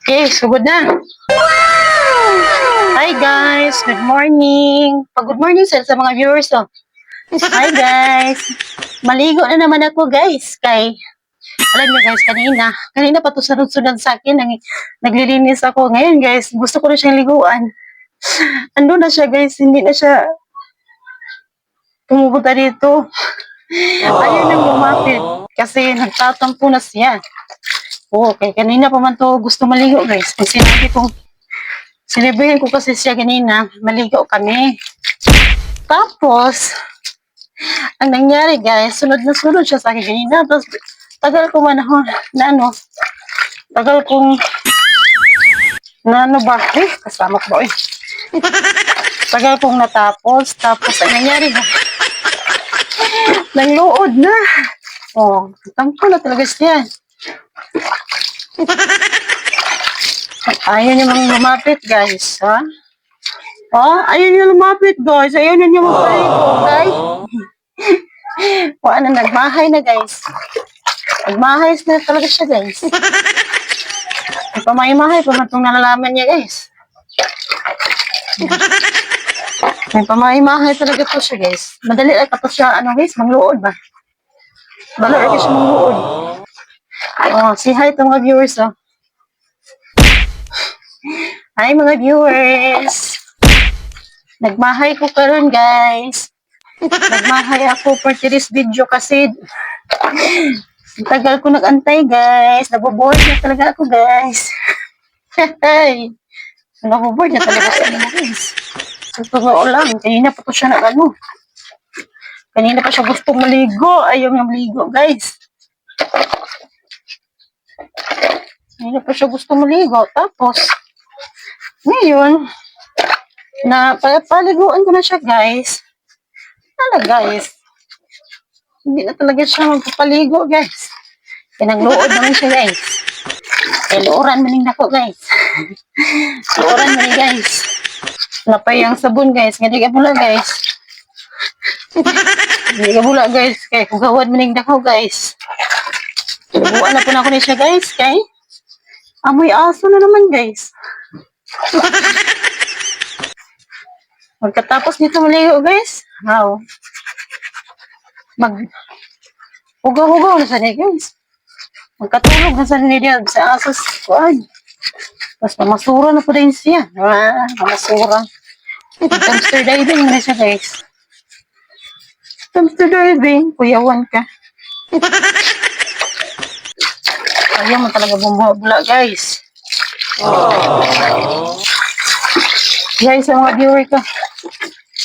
Okay, sugod na. Hi guys, good morning. Good morning sa mga viewers oh. Hi guys. Maligo na naman ako guys. Alam niyo guys, kanina pa to sunod-sunod sa akin. Naglilinis ako. Ngayon guys, gusto ko na siyang liguan. Ando na siya guys, hindi na siya pumupunta dito. Ayaw nang lumapit kasi nagtatampo na siya. Okay, kanina pa man to gusto maligo guys. Kung sinabihan ko kasi siya kanina, maligo kami. Tapos, ang nangyari guys, sunod na sunod siya sa akin kanina. Tapos, tagal ko manahon, tagal kong, kasama ko ba, tagal kong natapos. Tapos, ang nangyari guys, nangluod na. Oh, tampo na talaga siya. Ayaw niya lumapit guys, ha? Oh, ayaw niya lumapit guys. Ayaw niya magpaligo guys. Ano, nagmahay na guys. Nagmahay na talaga siya guys. Pamahay-mahay pa man itong nalalaman niya guys. May pamahay-mahay talaga to siya guys. Madali lang tapos siya, guys, mangluod ba? Bala rin siya mangluod. Oh, say hi to mga viewers oh. Hi mga viewers. Nagmahay ko karon guys. Nagmahay ako for today's video kasi tagal ko nag-antay guys. Naboboard na talaga ako guys. Hey. Naboboard na talaga ako guys. Sa totoo lang, kanina pa po siya kanina pa siya gustong maligo. Ayaw niya maligo guys. Kanina pa siya gustong maligo. Tapos, ngayon, paliguan ko na siya guys. Guys. Hindi na talaga siya magpapaligo guys. Pinagluod naman siya guys. Luoran maning nako guys. Luoran maning guys. Napay ang sabon guys. Hindi ka bula guys. Hindi ka bula guys. Kaya kugawad maning nako guys. Buwan na po na ako na siya guys. Amoy aso na naman guys. Pagkatapos nito maligo guys. Wow. Hugaw-hugaw na sa niya guys. Magkatulog na sa niya sa asas kuan. Tapos mamasura na po din siya. Mamasura. Dumpster diving na siya guys. Dumpster diving. Kuyawan ka. Ayaw mo talaga bumabula guys. Guys, sa mga viewer ko.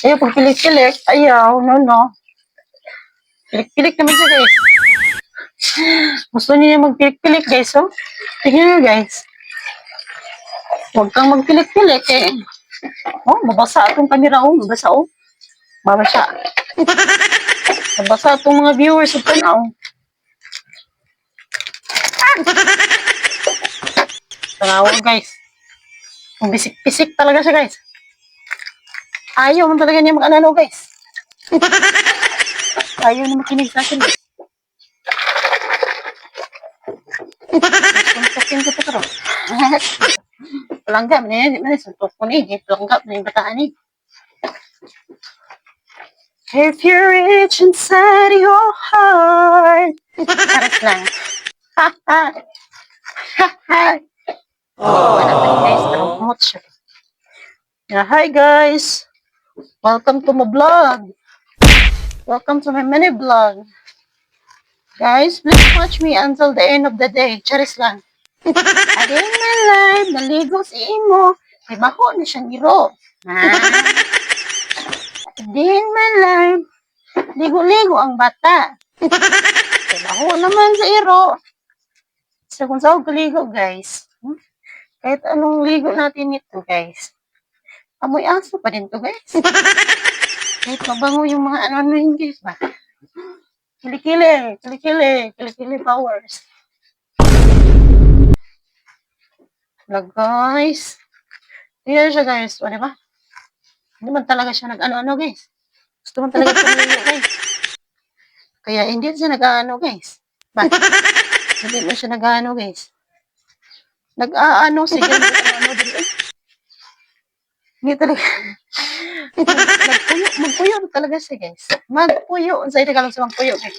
Ayaw, pag pilik-pilik. Ayaw, no. Pilik-pilik naman siya guys. Gusto niya magpilik-pilik guys, oh. Tignan niyo guys. Huwag kang magpilik-pilik eh. Oh, mabasa itong camera, oh. Mabasa, oh. Mabasa. Mabasa itong mga viewers ito na, oh. Tawag guys. Bisik-bisik talaga siya guys. Ayaw mo talaga niya mag-alalo guys. Ayaw na makinig sa akin guys. Suntukin ko ito pero. Pelangga, suntuk ko ni. Pelangga, yung bataan ni. If you're rich inside your heart. Charas lang. Ha-ha. Ha-ha. Guys, hi guys. Welcome to my vlog. Welcome to my mini vlog. Guys, please watch me until the end of the day. Charis lang. Again, my life, naligo si Imo. May baho na siyang iro. Again, my life, ligo-ligo ang bata. May baho naman sa iro. So, kung saan ligo, guys. Kahit anong ligo natin ito, guys. Amoy aso pa din to, guys. Kahit mabango yung mga ano yun, guys, ba? Kilikili powers. Wala, guys. Tingnan siya, guys. O, diba? Hindi man talaga siya nag-ano-ano, guys. Gusto man talaga siya naligo, guys. Kaya hindi siya nag-ano, guys. Ba? Hindi mo siya nag-ano, guys. Nag-aano, sige, ano, hindi talaga. Magpuyo talaga siya, guys. Magpuyo. Sa Tagalog sa magpuyo, guys.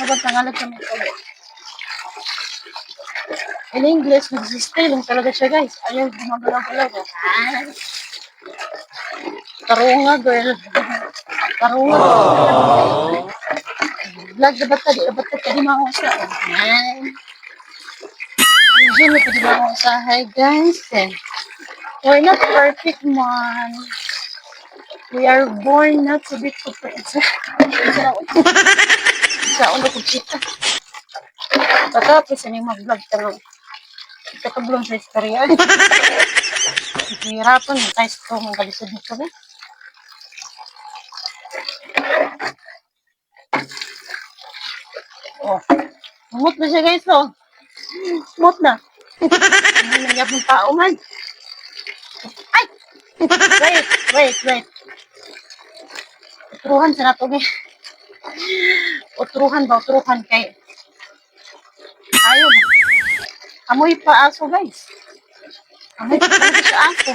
Mabantangalag sa magpuyo. In English, nagsistay lang talaga siya, guys. Ayaw, gumagalaw-galaw. Karunga, girl. Karunga. Vlog na ba't ka di makusa? Hindi na ka di makusa. Hi, guys. We're not perfect, man. We are born not to be perfect. Sa ulo ko kita. Patapos, ano yung mag-vlog ka lang. Katablong sa istorya. Hirapan, tayo sa mga kalisod nito. Oh, umot na siya, guys, oh. Umot na. Ano nangyap ng tao, man? Ay! Wait. Utruhan sa nato, guys. Utruhan kay... Ayaw mo. Amoy pa aso, guys. Amoy pa talaga sa aso.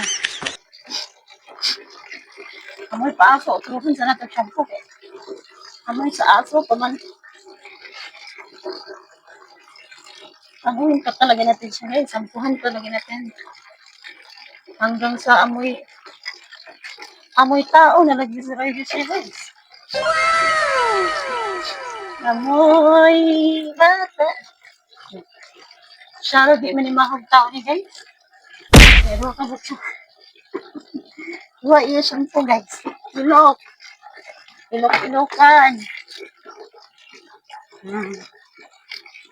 Amoy pa aso. Utruhan sa nato, shampoo. Amoy sa aso, paman. Amoy pa talaga natin siya, guys. Sampuhan talaga natin. Hanggang sa amoy tao na nag-describe siya, guys. Amoy bata. Siya, di manimahog tao ni, guys. Pero kabot siya. Iwa iya shampoo, guys. Ilokan.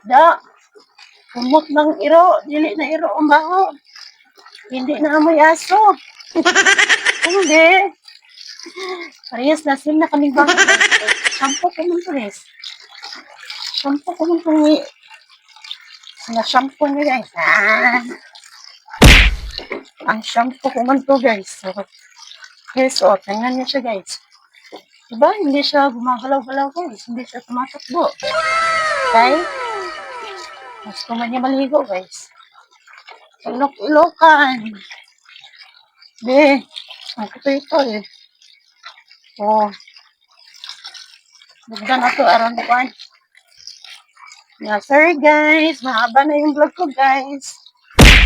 Da. Umot ng iro. Dili na iro ang baho. Hindi na amoy aso. Hindi. Parehas na sim na kaming baho. Shampoo ko man to, guys. Shampoo ko man to ni. Shampoo niya, guys. Ang shampoo ko man to, guys. So, yes, o. Tingnan niyo siya, guys. Diba? Hindi siya gumagalaw-galaw, guys. Hindi siya tumatakbo. Okay? Gusto man niya maligo, guys. Ilok-ilokan. Be, ang ito eh. Oh. Bugda na to, around the one. Yeah, sorry guys. Mahaba na yung vlog ko, guys.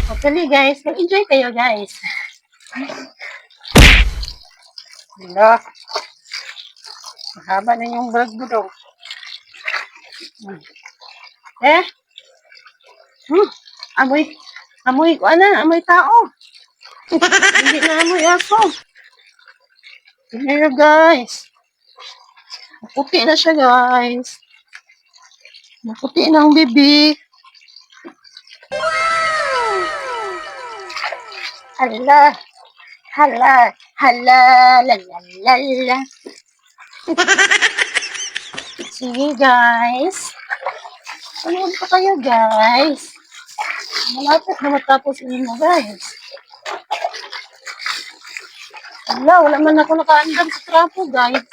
Hopefully, guys, mag-enjoy kayo, guys. Hello. Mahaba na yung vlog mo daw. Eh? Amoy ko na, amoy tao. Hindi na amoy aso. Here, guys. Maputi na siya, guys. Maputi na ang bibig. Hala, la. Sige, guys. Ano pa kayo, guys? Malapit na matapos mo, guys. Wala man ako nakaandam sa trapo, guys.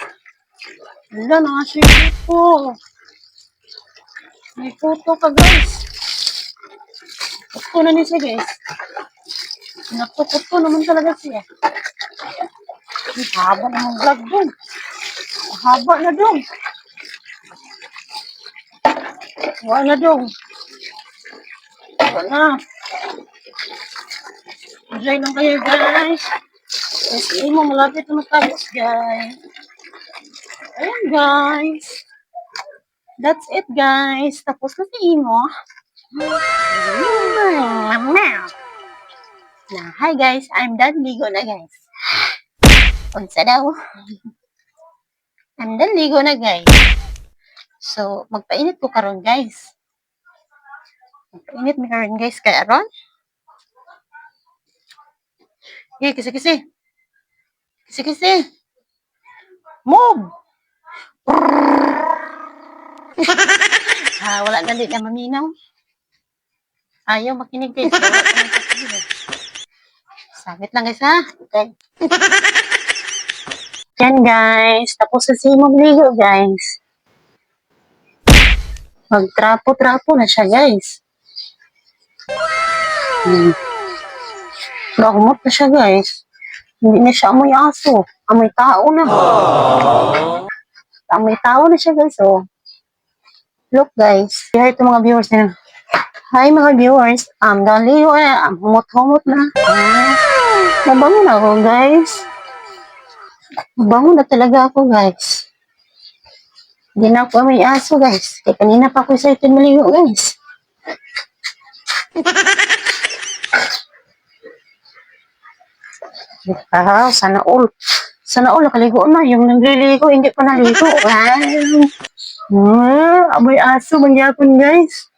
Wala, nakasipit ko. May photo ka, guys. Photo na niya siya, guys. Photo naman talaga siya. Ang haba ng vlog dun. Haba na dun. Wala dun. Wala. Enjoy lang kayo, guys. Kasi mo, malapit na matapos, guys. Ayan, guys. That's it, guys. Tapos na si Imo. Hi, guys. I'm done ligo na, guys. Unsa daw? I'm done ligo na, guys. So, magpainit ko karon, guys. Magpainit mi karon, guys, kay aron. Okay, kisi. Move! Wala na din na maminaw. Ayaw makinig, guys. Sabit lang, guys, ha? Okay. Yan, guys. Tapos na si magligo, guys. Magtrapo-trapo na siya, guys. Hmm. Gahumot na siya, guys. Hindi na siya amoy aso. Amoy tao na. Amoy tao na siya, guys. Oh. Look, guys. Hi to mga viewers na. Hi, mga viewers. Dali ko na. Humot-humot na. Mabango na ako, guys. Mabango na talaga ako, guys. Hindi na ako amoy aso, guys. Kaya kanina pa ako excited maligo, guys. Sana all. Sana all, nakaligo na. Yung nagliligo, hindi pa naligo. Amoy aso mangyapon, guys.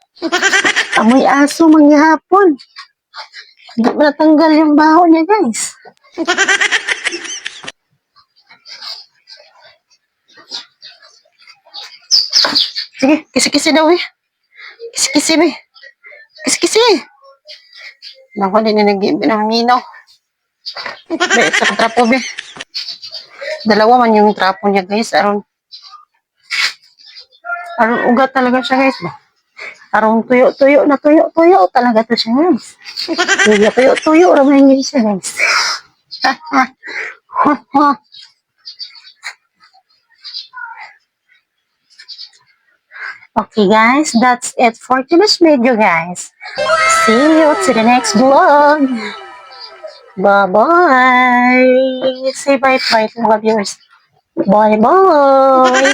Amoy aso mangyapon. Hindi mo natanggal yung baho niya, guys. Sige, kisi-kisi daw eh. Kisi-kisi, be. Kisi-kisi. Naku, din na nag-iibi ng minaw. Be, sa trapo, be. Dalawa man yung trapo niya, guys. Aron ugat talaga siya, guys. Aron tuyo-tuyo na tuyo-tuyo talaga to siya, guys. Tuyo-tuyo, ramay niya siya, guys. Okay, guys. That's it for today's video, guys. See you to the next vlog. Bye-bye. Say bye-bye to mga viewers. Bye-bye.